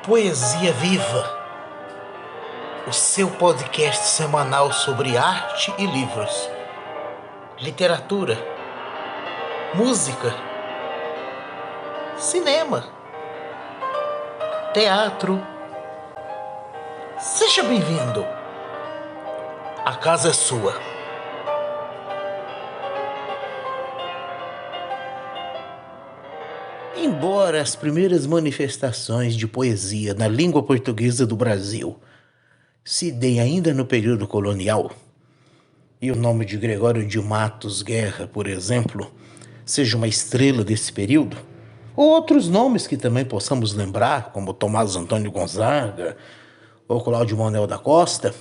Poesia Viva, o seu podcast semanal sobre arte e livros, literatura, música, cinema, teatro. Seja bem-vindo. A casa é sua. Embora as primeiras manifestações de poesia na língua portuguesa do Brasil se deem ainda no período colonial, e o nome de Gregório de Matos Guerra, por exemplo, seja uma estrela desse período, ou outros nomes que também possamos lembrar, como Tomás Antônio Gonzaga ou Cláudio Manuel da Costa,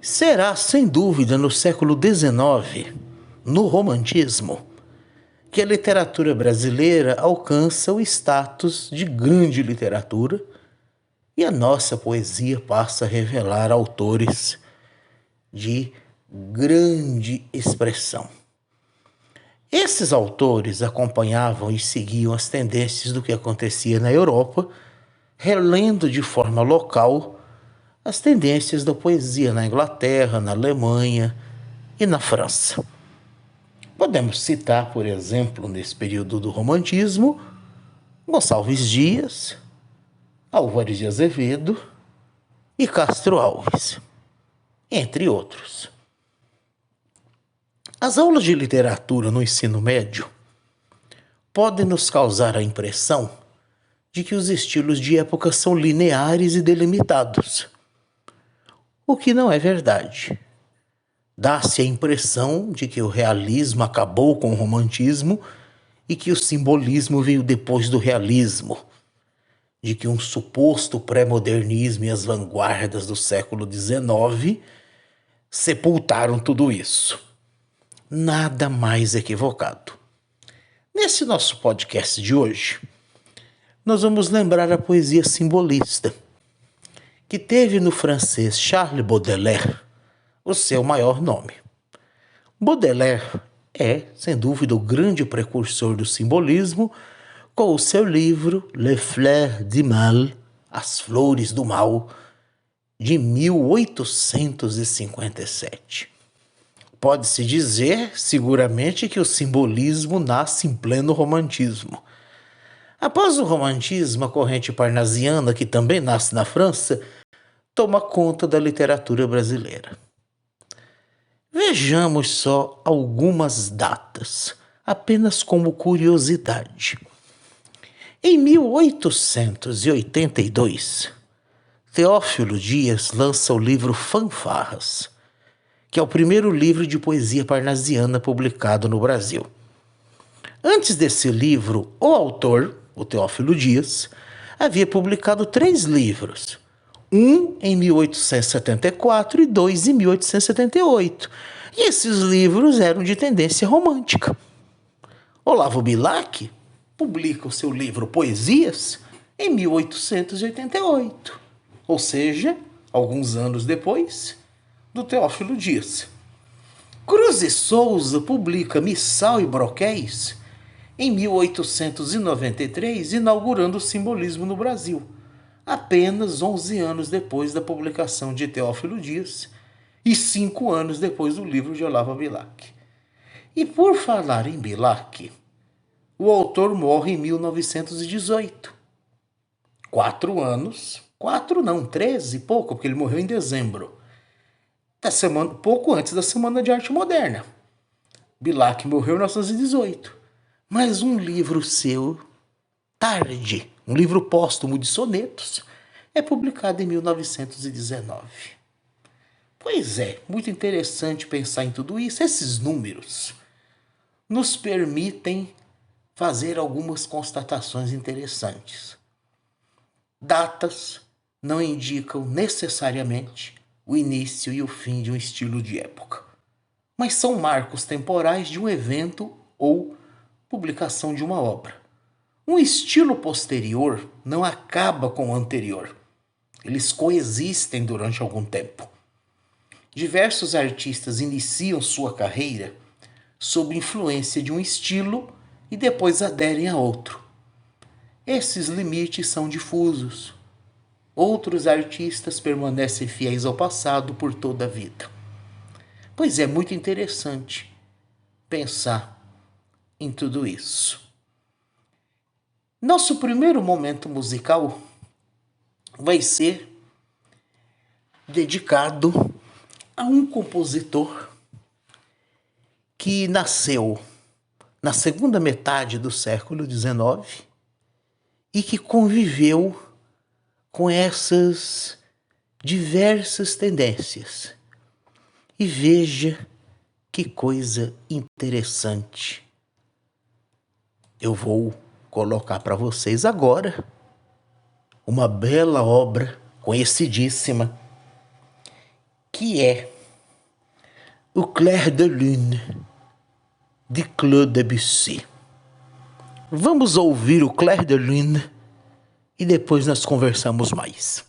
será, sem dúvida, no século XIX, no Romantismo, que a literatura brasileira alcança o status de grande literatura e a nossa poesia passa a revelar autores de grande expressão. Esses autores acompanhavam e seguiam as tendências do que acontecia na Europa, relendo de forma local as tendências da poesia na Inglaterra, na Alemanha e na França. Podemos citar, por exemplo, nesse período do Romantismo, Gonçalves Dias, Álvares de Azevedo e Castro Alves, entre outros. As aulas de literatura no ensino médio podem nos causar a impressão de que os estilos de época são lineares e delimitados, o que não é verdade. Dá-se a impressão de que o realismo acabou com o romantismo e que o simbolismo veio depois do realismo, de que um suposto pré-modernismo e as vanguardas do século XIX sepultaram tudo isso. Nada mais equivocado. Nesse nosso podcast de hoje, nós vamos lembrar a poesia simbolista, que teve no francês Charles Baudelaire o seu maior nome. Baudelaire é, sem dúvida, o grande precursor do simbolismo, com o seu livro Les Fleurs du Mal, As Flores do Mal, de 1857. Pode-se dizer, seguramente, que o simbolismo nasce em pleno romantismo. Após o romantismo, a corrente parnasiana, que também nasce na França, toma conta da literatura brasileira. Vejamos só algumas datas, apenas como curiosidade. Em 1882, Teófilo Dias lança o livro Fanfarras, que é o primeiro livro de poesia parnasiana publicado no Brasil. Antes desse livro, o autor, o Teófilo Dias, havia publicado 3 livros, um em 1874 e 2 em 1878. E esses livros eram de tendência romântica. Olavo Bilac publica o seu livro Poesias em 1888, ou seja, alguns anos depois do Teófilo Dias. Cruz e Souza publica Missal e Broquéis em 1893, inaugurando o simbolismo no Brasil, apenas 11 anos depois da publicação de Teófilo Dias e 5 anos depois do livro de Olavo Bilac. E por falar em Bilac, o autor morre em 1918. 13 e pouco, porque ele morreu em dezembro, pouco antes da Semana de Arte Moderna. Bilac morreu em 1918, mas um livro seu, tarde, um livro póstumo de sonetos, é publicado em 1919. Pois é, muito interessante pensar em tudo isso. Esses números nos permitem fazer algumas constatações interessantes. Datas não indicam necessariamente o início e o fim de um estilo de época, mas são marcos temporais de um evento ou publicação de uma obra. Um estilo posterior não acaba com o anterior. Eles coexistem durante algum tempo. Diversos artistas iniciam sua carreira sob influência de um estilo e depois aderem a outro. Esses limites são difusos. Outros artistas permanecem fiéis ao passado por toda a vida. Pois é muito interessante pensar em tudo isso. Nosso primeiro momento musical vai ser dedicado a um compositor que nasceu na segunda metade do século XIX e que conviveu com essas diversas tendências. E veja que coisa interessante. Eu vou colocar para vocês agora uma bela obra conhecidíssima, que é o Clair de Lune, de Claude Debussy. Vamos ouvir o Clair de Lune e depois nós conversamos mais.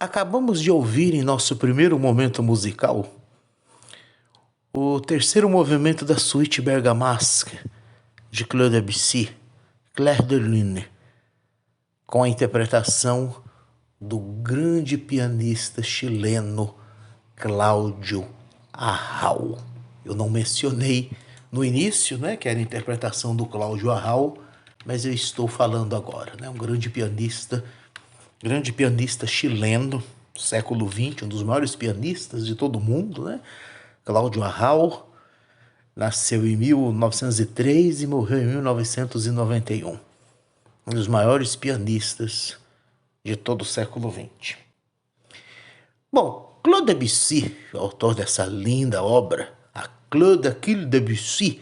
Acabamos de ouvir em nosso primeiro momento musical o terceiro movimento da suíte bergamasca de Claude Debussy, Clair de Lune, com a interpretação do grande pianista chileno Cláudio Arrau. Eu não mencionei no início, que era a interpretação do Cláudio Arrau, mas eu estou falando agora, um grande pianista chileno, século XX, um dos maiores pianistas de todo o mundo, Cláudio Arrau, nasceu em 1903 e morreu em 1991. Um dos maiores pianistas de todo o século XX. Bom, Claude Debussy, autor dessa linda obra, a Claude Achille Debussy,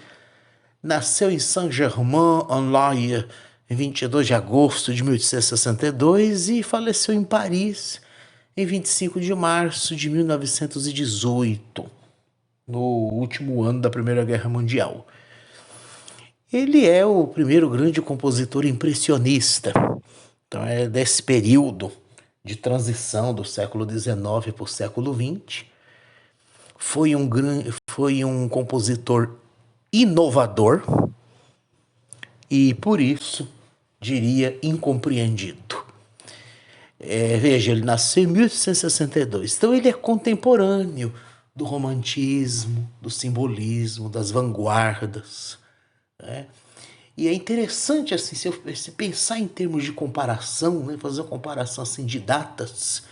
nasceu em Saint-Germain-en-Laye em 22 de agosto de 1862 e faleceu em Paris em 25 de março de 1918, no último ano da Primeira Guerra Mundial. Ele é o primeiro grande compositor impressionista. Então é desse período de transição do século XIX para o século XX. Foi um compositor inovador e, por isso, diria incompreendido. Veja, ele nasceu em 1862, então ele é contemporâneo do romantismo, do simbolismo, das vanguardas. E é interessante, assim, se pensar em termos de comparação, fazer uma comparação assim, de datas,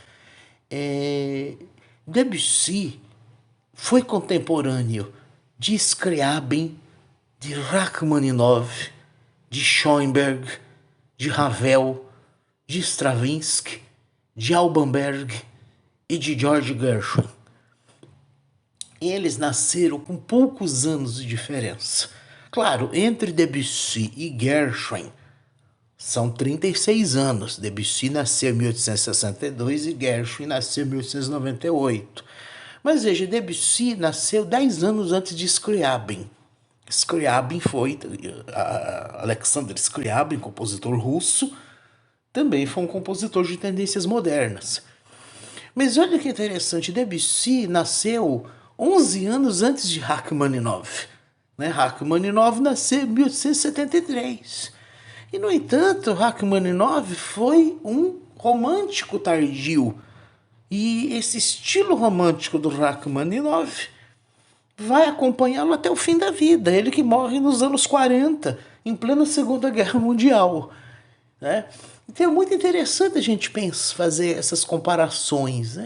Debussy foi contemporâneo de Scriabin, de Rachmaninoff, de Schoenberg, de Ravel, de Stravinsky, de Alban Berg e de George Gershwin. Eles nasceram com poucos anos de diferença. Claro, entre Debussy e Gershwin são 36 anos. Debussy nasceu em 1862 e Gershwin nasceu em 1898. Mas veja, Debussy nasceu 10 anos antes de Scriabin. Scriabin foi, Alexander Scriabin, compositor russo, também foi um compositor de tendências modernas. Mas olha que interessante, Debussy nasceu 11 anos antes de Rachmaninoff. Rachmaninoff nasceu em 1873. E, no entanto, Rachmaninoff foi um romântico tardio. E esse estilo romântico do Rachmaninoff vai acompanhá-lo até o fim da vida. Ele que morre nos anos 40, em plena Segunda Guerra Mundial. Então é muito interessante a gente fazer essas comparações.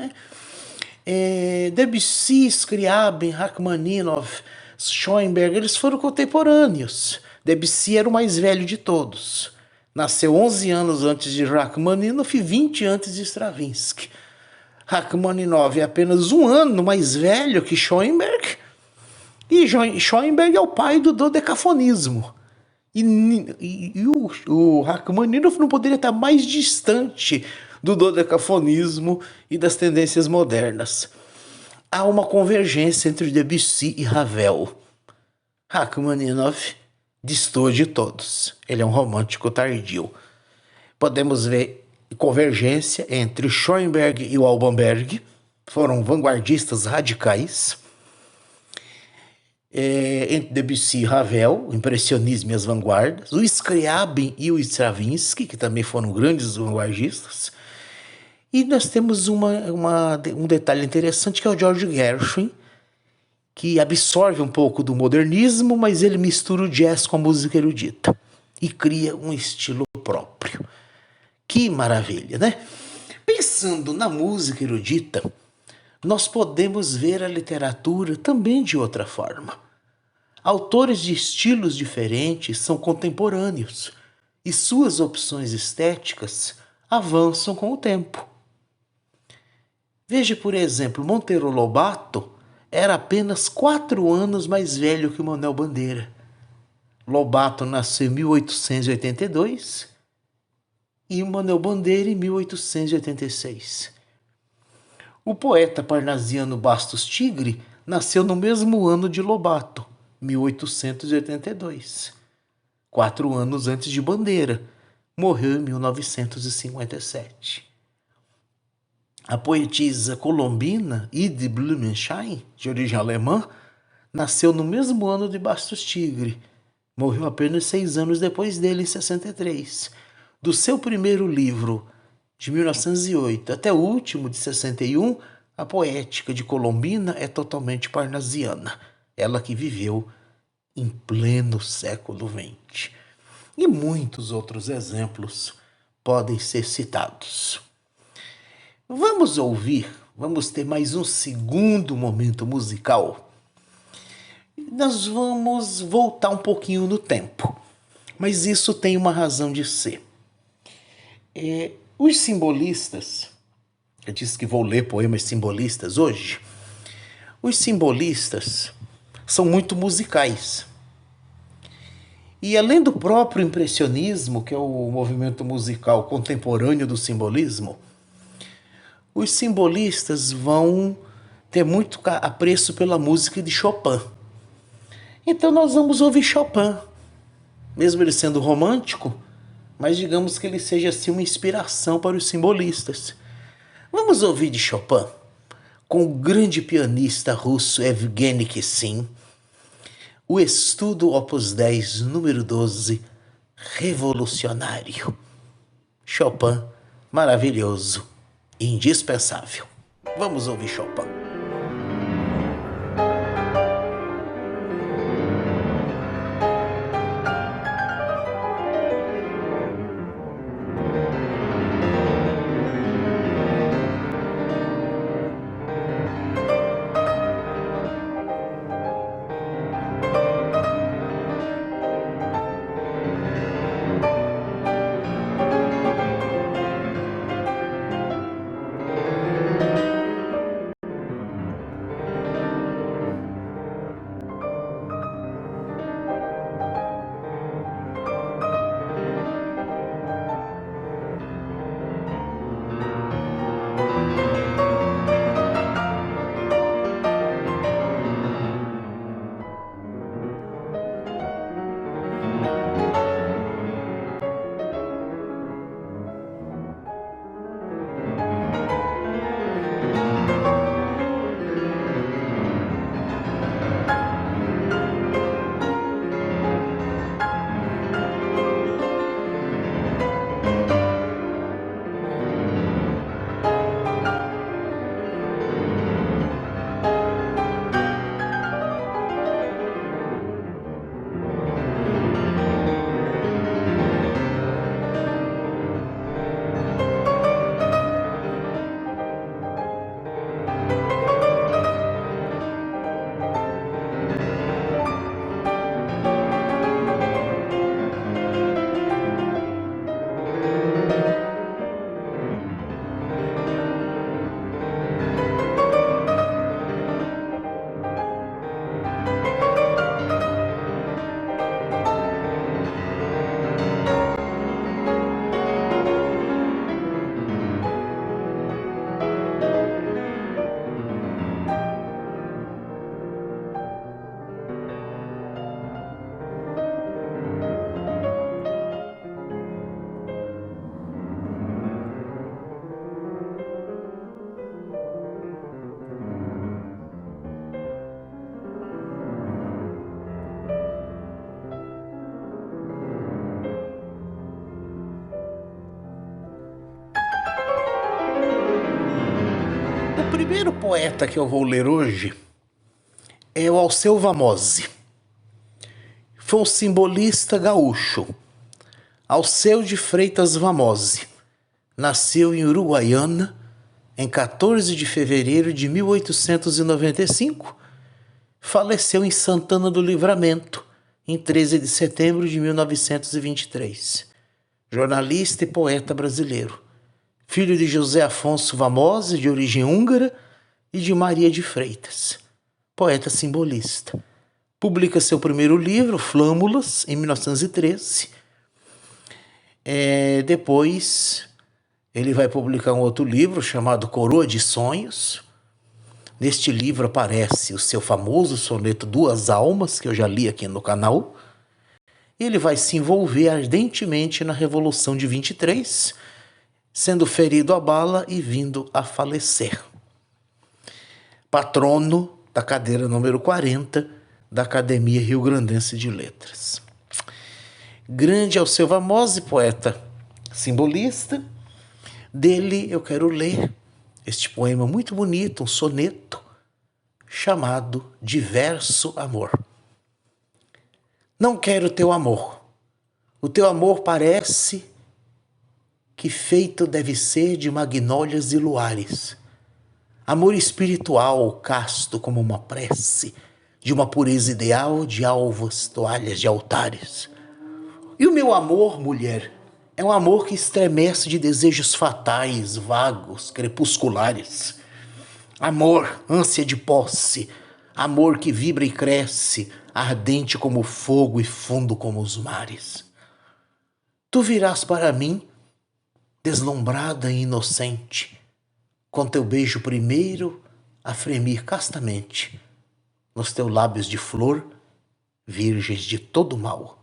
Debussy, Scriabin, Rachmaninoff, Schoenberg, eles foram contemporâneos. Debussy era o mais velho de todos. Nasceu 11 anos antes de Rachmaninoff e 20 antes de Stravinsky. Rachmaninoff é apenas um ano mais velho que Schoenberg. E Schoenberg é o pai do dodecafonismo. E o Rachmaninoff não poderia estar mais distante do dodecafonismo e das tendências modernas. Há uma convergência entre Debussy e Ravel. Rachmaninoff destoa de todos. Ele é um romântico tardio. Podemos ver convergência entre Schoenberg e o Alban Berg. Foram vanguardistas radicais. Entre Debussy e Ravel, o impressionismo e as vanguardas. O Scriabin e o Stravinsky, que também foram grandes vanguardistas. E nós temos um detalhe interessante, que é o George Gershwin, que absorve um pouco do modernismo, mas ele mistura o jazz com a música erudita e cria um estilo próprio. Que maravilha, Pensando na música erudita, nós podemos ver a literatura também de outra forma. Autores de estilos diferentes são contemporâneos e suas opções estéticas avançam com o tempo. Veja, por exemplo, Monteiro Lobato era apenas 4 anos mais velho que Manuel Bandeira. Lobato nasceu em 1882 e Manuel Bandeira em 1886. O poeta parnasiano Bastos Tigre nasceu no mesmo ano de Lobato, 1882. 4 anos antes de Bandeira, morreu em 1957. A poetisa colombina Ide Blumenschein, de origem alemã, nasceu no mesmo ano de Bastos Tigre. Morreu apenas 6 anos depois dele, em 63. Do seu primeiro livro, de 1908, até o último, de 61, a poética de Colombina é totalmente parnasiana. Ela que viveu em pleno século XX. E muitos outros exemplos podem ser citados. Vamos ter mais um segundo momento musical. Nós vamos voltar um pouquinho no tempo, mas isso tem uma razão de ser. Os simbolistas, eu disse que vou ler poemas simbolistas hoje, os simbolistas são muito musicais. E além do próprio impressionismo, que é o movimento musical contemporâneo do simbolismo, os simbolistas vão ter muito apreço pela música de Chopin. Então nós vamos ouvir Chopin, mesmo ele sendo romântico, mas digamos que ele seja assim uma inspiração para os simbolistas. Vamos ouvir de Chopin, com o grande pianista russo Evgeny Kissin, o Estudo Opus 10, número 12, Revolucionário. Chopin, maravilhoso, indispensável. Vamos ouvir Chopin. O primeiro poeta que eu vou ler hoje é o Alceu Vamosi. Foi um simbolista gaúcho. Alceu de Freitas Vamosi nasceu em Uruguaiana em 14 de fevereiro de 1895. Faleceu em Santana do Livramento em 13 de setembro de 1923. Jornalista e poeta brasileiro. Filho de José Afonso Vamosi, de origem húngara, e de Maria de Freitas. Poeta simbolista. Publica seu primeiro livro, Flâmulas, em 1913. Depois, ele vai publicar um outro livro chamado Coroa de Sonhos. Neste livro aparece o seu famoso soneto Duas Almas, que eu já li aqui no canal. Ele vai se envolver ardentemente na Revolução de 23, sendo ferido a bala e vindo a falecer. Patrono da cadeira número 40 da Academia Rio-Grandense de Letras. Grande Alceu Vamosi, poeta simbolista. Dele eu quero ler este poema muito bonito, um soneto, chamado Diverso Amor. Não quero teu amor. O teu amor parece que feito deve ser de magnólias e luares. Amor espiritual, casto como uma prece, de uma pureza ideal de alvas, toalhas de altares. E o meu amor, mulher, é um amor que estremece de desejos fatais, vagos, crepusculares. Amor, ânsia de posse, amor que vibra e cresce, ardente como o fogo e fundo como os mares. Tu virás para mim, deslumbrada e inocente, com teu beijo primeiro a fremir castamente, nos teus lábios de flor, virgens de todo mal.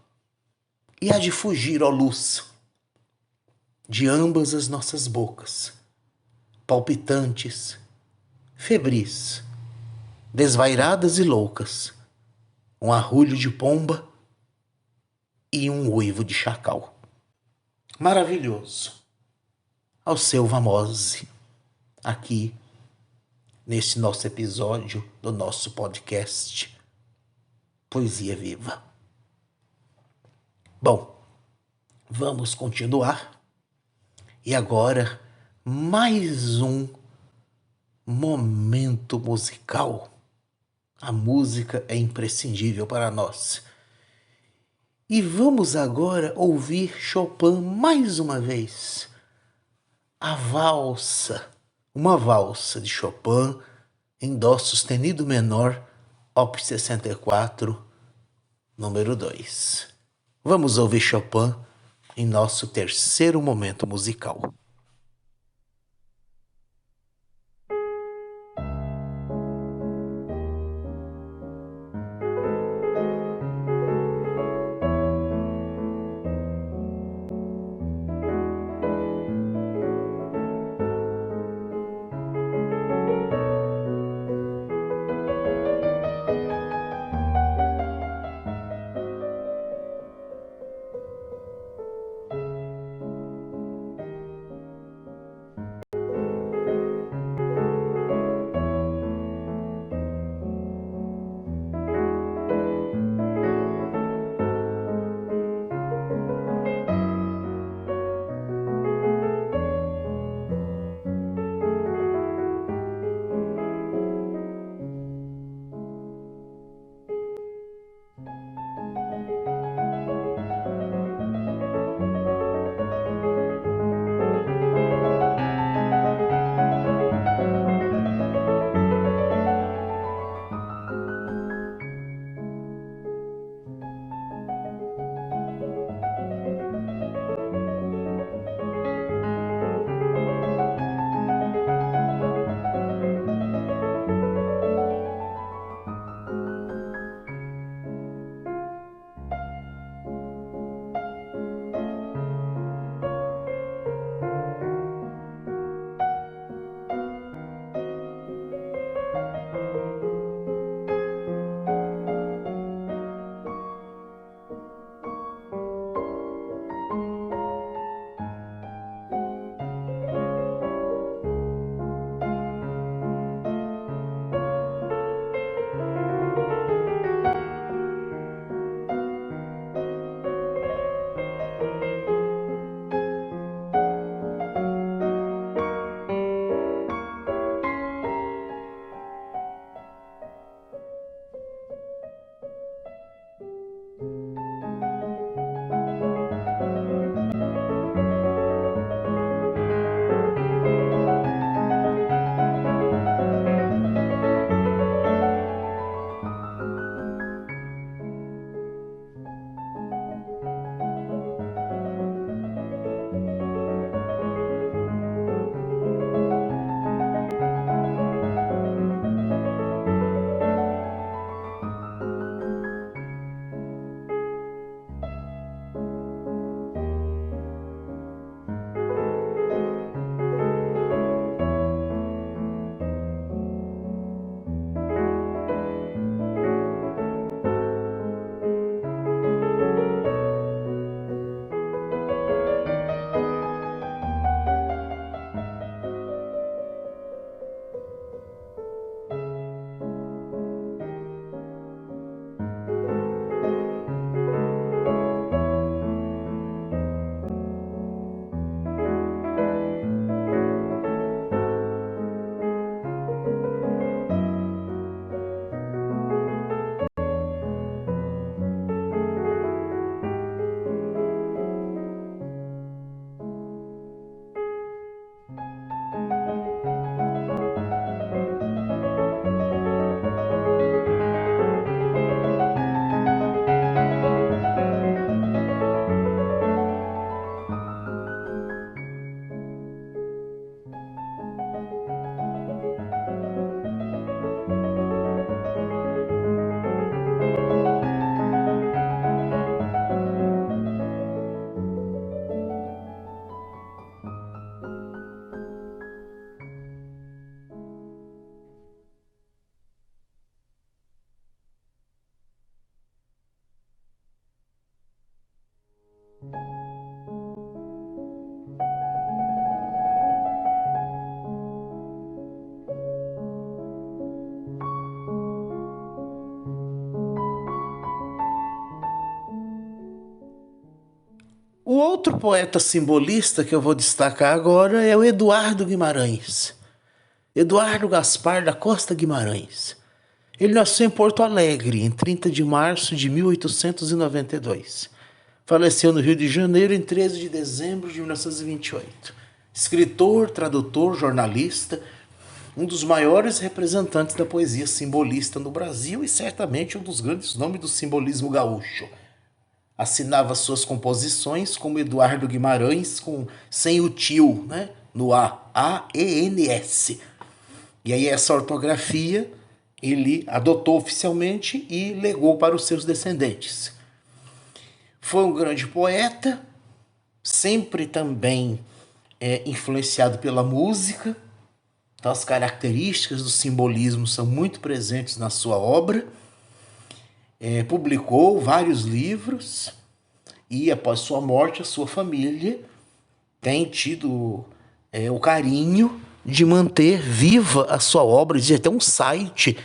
E há de fugir, ó luz, de ambas as nossas bocas, palpitantes, febris, desvairadas e loucas, um arrulho de pomba e um uivo de chacal. Maravilhoso. Alceu Vamosi, aqui neste nosso episódio do nosso podcast Poesia Viva. Bom, vamos continuar. E agora, mais um momento musical. A música é imprescindível para nós. E vamos agora ouvir Chopin mais uma vez. A valsa, uma valsa de Chopin em dó sustenido menor, op. 64, número 2. Vamos ouvir Chopin em nosso terceiro momento musical. outro poeta simbolista que eu vou destacar agora é o Eduardo Guimarães. Eduardo Gaspar da Costa Guimarães. Ele nasceu em Porto Alegre em 30 de março de 1892. Faleceu no Rio de Janeiro em 13 de dezembro de 1928. Escritor, tradutor, jornalista, um dos maiores representantes da poesia simbolista no Brasil e certamente um dos grandes nomes do simbolismo gaúcho. Assinava suas composições como Eduardo Guimarães, sem o tio, né? No A, A-E-N-S. E aí essa ortografia ele adotou oficialmente e legou para os seus descendentes. Foi um grande poeta, sempre também influenciado pela música. Então as características do simbolismo são muito presentes na sua obra. Publicou vários livros e após sua morte a sua família tem tido o carinho de manter viva a sua obra. Existe até um site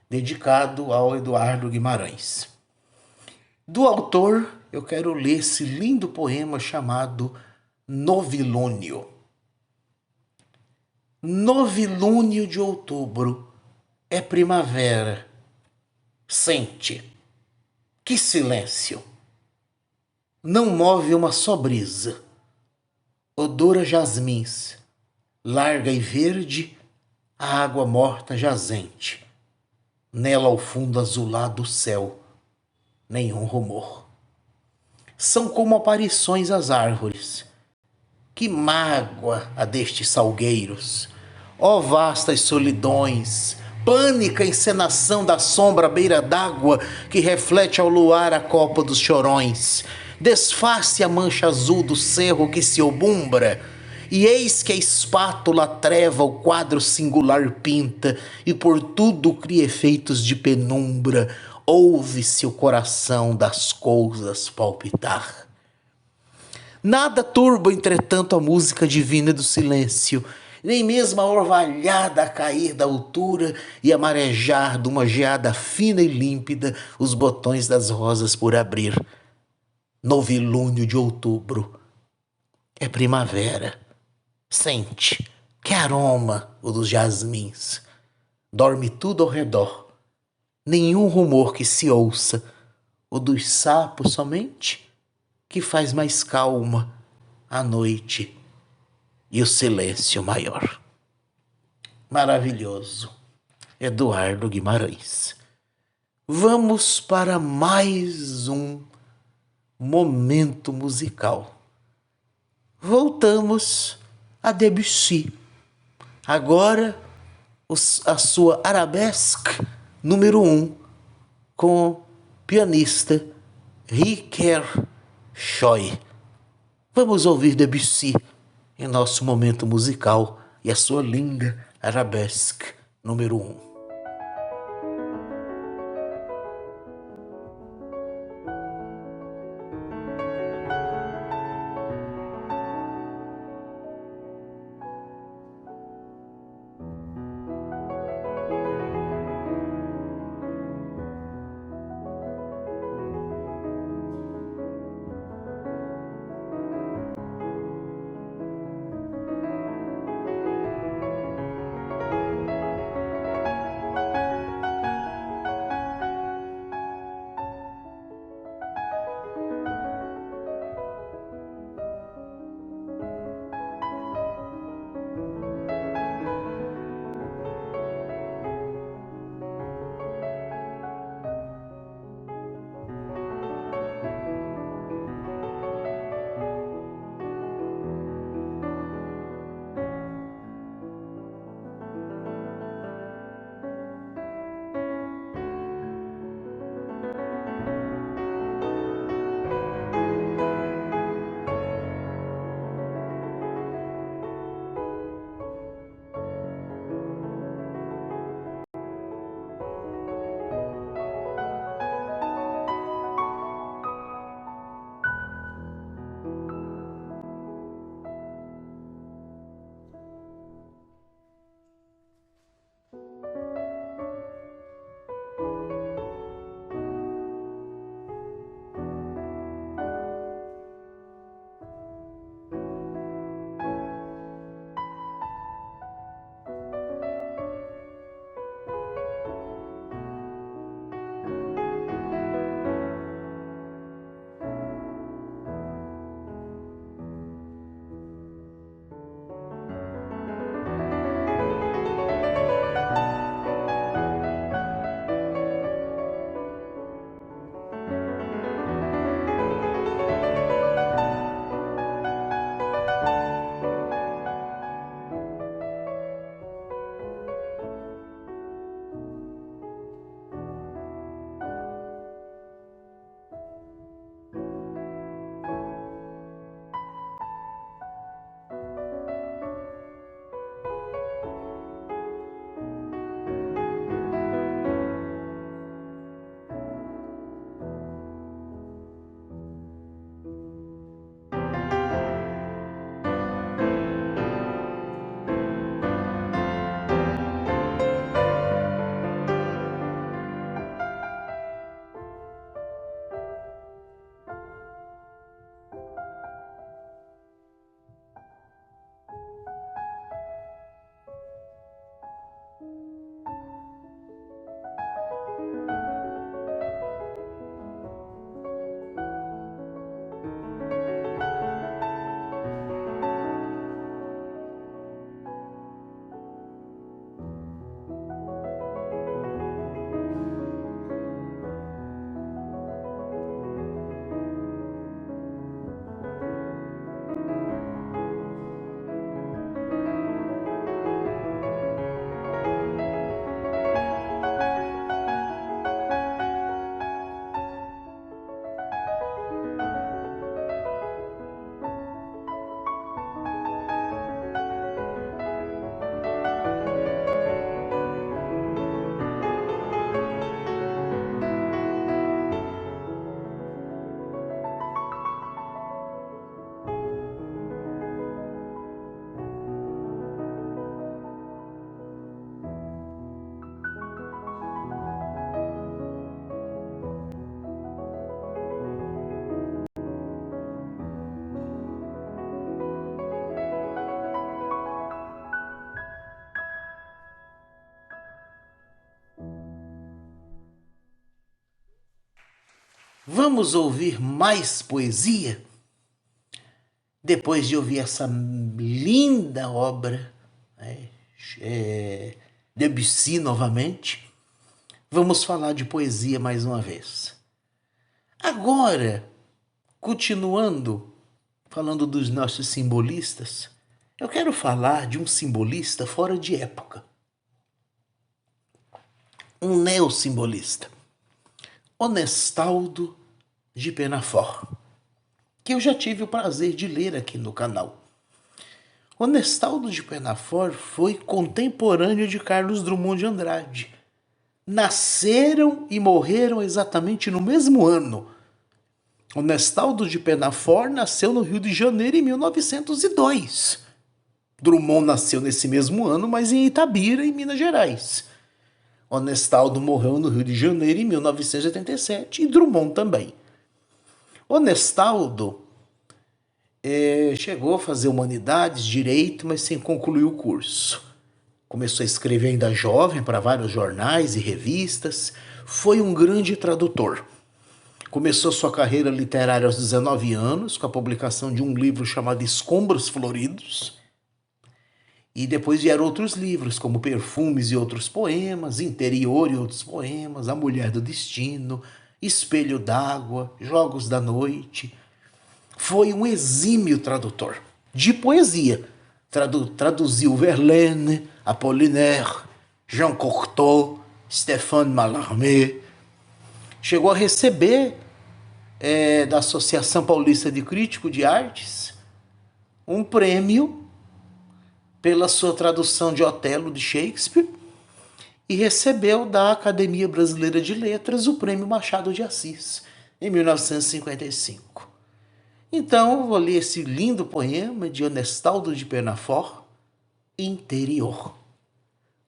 dedicado ao Eduardo Guimarães. Do autor, eu quero ler esse lindo poema chamado Novilúnio. Novilúnio de outubro é primavera. Sente, que silêncio! Não move uma só brisa. Odora jasmins, larga e verde, a água morta jazente. Nela ao fundo azulado o céu, nenhum rumor. São como aparições as árvores. Que mágoa a destes salgueiros! Ó vastas solidões, pânica encenação da sombra à beira d'água que reflete ao luar a copa dos chorões. Desface a mancha azul do cerro que se obumbra, e eis que a espátula treva o quadro singular pinta, e por tudo cria efeitos de penumbra, ouve-se o coração das coisas palpitar. Nada turba, entretanto, a música divina do silêncio, nem mesmo a orvalhada a cair da altura e a marejar de uma geada fina e límpida os botões das rosas por abrir. Novilúnio de outubro é primavera. Sente, que aroma o dos jasmins. Dorme tudo ao redor, nenhum rumor que se ouça, o dos sapos somente, que faz mais calma a noite e o silêncio maior. Maravilhoso, Eduardo Guimarães. Vamos para mais um momento musical. Voltamos a Debussy. Agora a sua arabesque número 1 com o pianista Riker Choi. Vamos ouvir Debussy em nosso momento musical e a sua linda arabesque número 1. Vamos ouvir mais poesia? Depois de ouvir essa linda obra, né, Debussy novamente, vamos falar de poesia mais uma vez. Agora, continuando falando dos nossos simbolistas, eu quero falar de um simbolista fora de época. Um neossimbolista. Honestaldo de Penafort, que eu já tive o prazer de ler aqui no canal. Honestaldo de Penafort foi contemporâneo de Carlos Drummond de Andrade. Nasceram e morreram exatamente no mesmo ano. Honestaldo de Penafort nasceu no Rio de Janeiro em 1902. Drummond nasceu nesse mesmo ano, mas em Itabira, em Minas Gerais. Honestaldo morreu no Rio de Janeiro em 1987 e Drummond também. Honestaldo chegou a fazer humanidades, direito, mas sem concluir o curso. Começou a escrever ainda jovem para vários jornais e revistas. Foi um grande tradutor. Começou sua carreira literária aos 19 anos, com a publicação de um livro chamado Escombros Floridos. E depois vieram outros livros, como Perfumes e Outros Poemas, Interior e Outros Poemas, A Mulher do Destino, Espelho d'Água, Jogos da Noite. Foi um exímio tradutor de poesia. Traduziu Verlaine, Apollinaire, Jean Cocteau, Stéphane Mallarmé. Chegou a receber da Associação Paulista de Crítico de Artes um prêmio pela sua tradução de Otelo de Shakespeare e recebeu da Academia Brasileira de Letras o prêmio Machado de Assis em 1955. Então, eu vou ler esse lindo poema de Honestaldo de Penafort, Interior,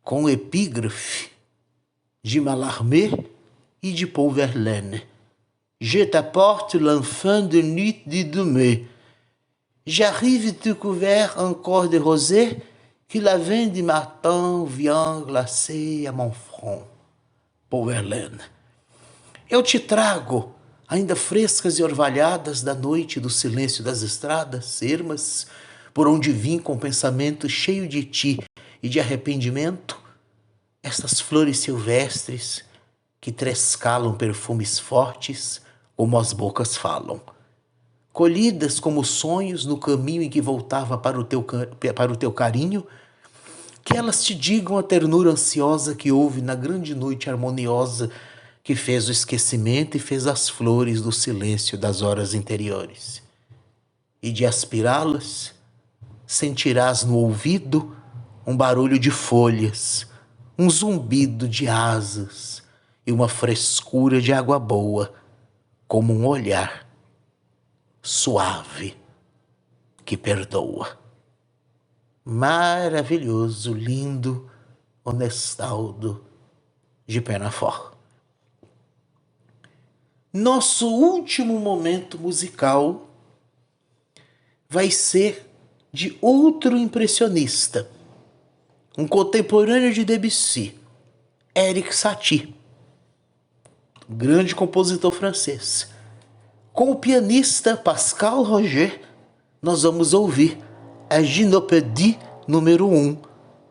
com epígrafe de Mallarmé e de Paul Verlaine. Je t'apporte l'enfant de nuit de demain. J'arrive tout couvert encore de rosée que la veine du matin vient glacer à mon front. Paul Verlaine. Eu te trago, ainda frescas e orvalhadas da noite do silêncio das estradas ermas, por onde vim com pensamento cheio de ti e de arrependimento, estas flores silvestres que trescalam perfumes fortes como as bocas falam. Colhidas como sonhos no caminho em que voltava para o teu carinho, que elas te digam a ternura ansiosa que houve na grande noite harmoniosa que fez o esquecimento e fez as flores do silêncio das horas interiores. E de aspirá-las, sentirás no ouvido um barulho de folhas, um zumbido de asas e uma frescura de água boa, como um olhar suave que perdoa. Maravilhoso, lindo Honestaldo de Penafort. Nosso último momento musical vai ser de outro impressionista, um contemporâneo de Debussy, Erik Satie, grande compositor francês. Com o pianista Pascal Roger, nós vamos ouvir a Gynopédie número 1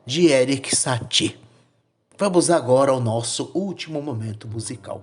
de Erik Satie. Vamos agora ao nosso último momento musical.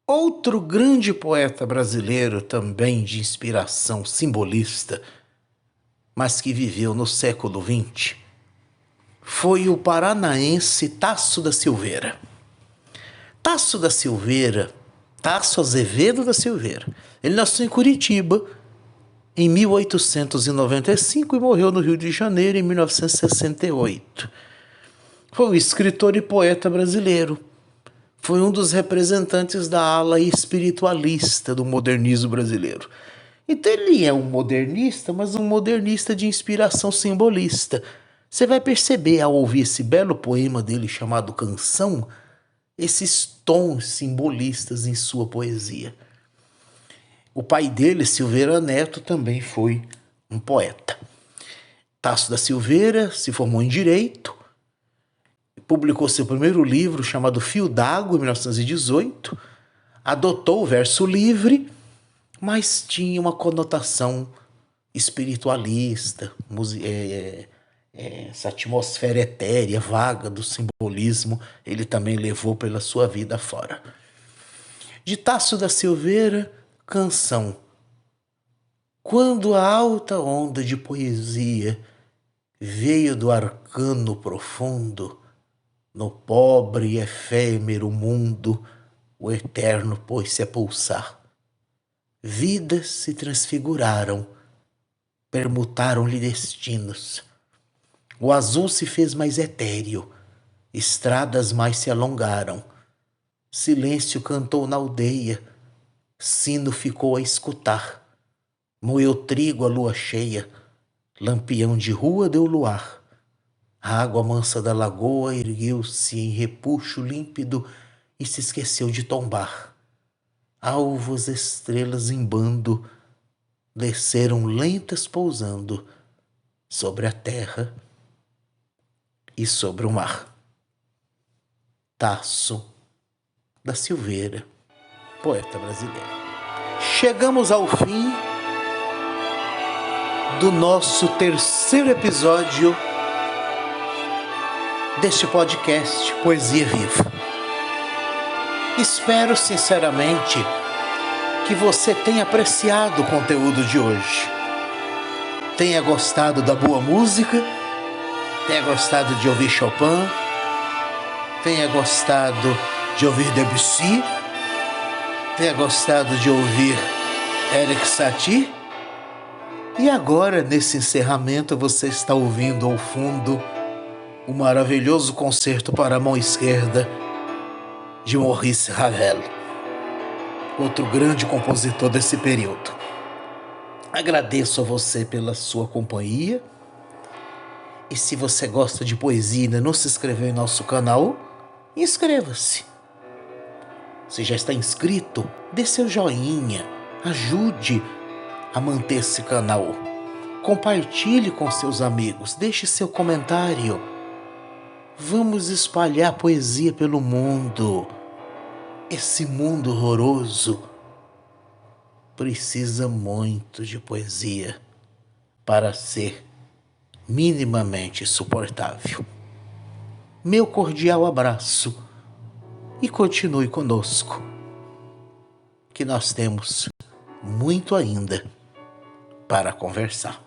Outro grande poeta brasileiro, também de inspiração simbolista, mas que viveu no século XX, foi o paranaense Tasso da Silveira. Tasso da Silveira, Tasso Azevedo da Silveira, ele nasceu em Curitiba em 1895 e morreu no Rio de Janeiro em 1968. Foi um escritor e poeta brasileiro. Foi um dos representantes da ala espiritualista do modernismo brasileiro. Então ele é um modernista, mas um modernista de inspiração simbolista. Você vai perceber ao ouvir esse belo poema dele chamado Canção, esses tons simbolistas em sua poesia. O pai dele, Silveira Neto, também foi um poeta. Tasso da Silveira se formou em Direito, publicou seu primeiro livro chamado Fio d'Água, em 1918, adotou o verso livre, mas tinha uma conotação espiritualista, essa atmosfera etérea, vaga do simbolismo, ele também levou pela sua vida fora. De Tasso da Silveira, Canção. Quando a alta onda de poesia veio do arcano profundo, no pobre e efêmero mundo, o eterno pôs-se a pulsar. Vidas se transfiguraram, permutaram-lhe destinos. O azul se fez mais etéreo, estradas mais se alongaram. Silêncio cantou na aldeia, sino ficou a escutar. Moeu trigo a lua cheia, lampião de rua deu luar. A água mansa da lagoa ergueu-se em repuxo límpido e se esqueceu de tombar. Alvas estrelas em bando desceram lentas pousando sobre a terra e sobre o mar. Tasso da Silveira, poeta brasileiro. Chegamos ao fim do nosso terceiro episódio deste podcast Poesia Viva. Espero sinceramente que você tenha apreciado o conteúdo de hoje, tenha gostado da boa música, tenha gostado de ouvir Chopin, tenha gostado de ouvir Debussy, tenha gostado de ouvir Erik Satie. E agora, nesse encerramento, você está ouvindo ao fundo o maravilhoso concerto para a mão esquerda de Maurice Ravel, outro grande compositor desse período. Agradeço a você pela sua companhia. E se você gosta de poesia e ainda não se inscreveu em nosso canal, inscreva-se. Se já está inscrito, dê seu joinha, ajude a manter esse canal. Compartilhe com seus amigos, deixe seu comentário. Vamos espalhar poesia pelo mundo. Esse mundo horroroso precisa muito de poesia para ser minimamente suportável. Meu cordial abraço e continue conosco, que nós temos muito ainda para conversar.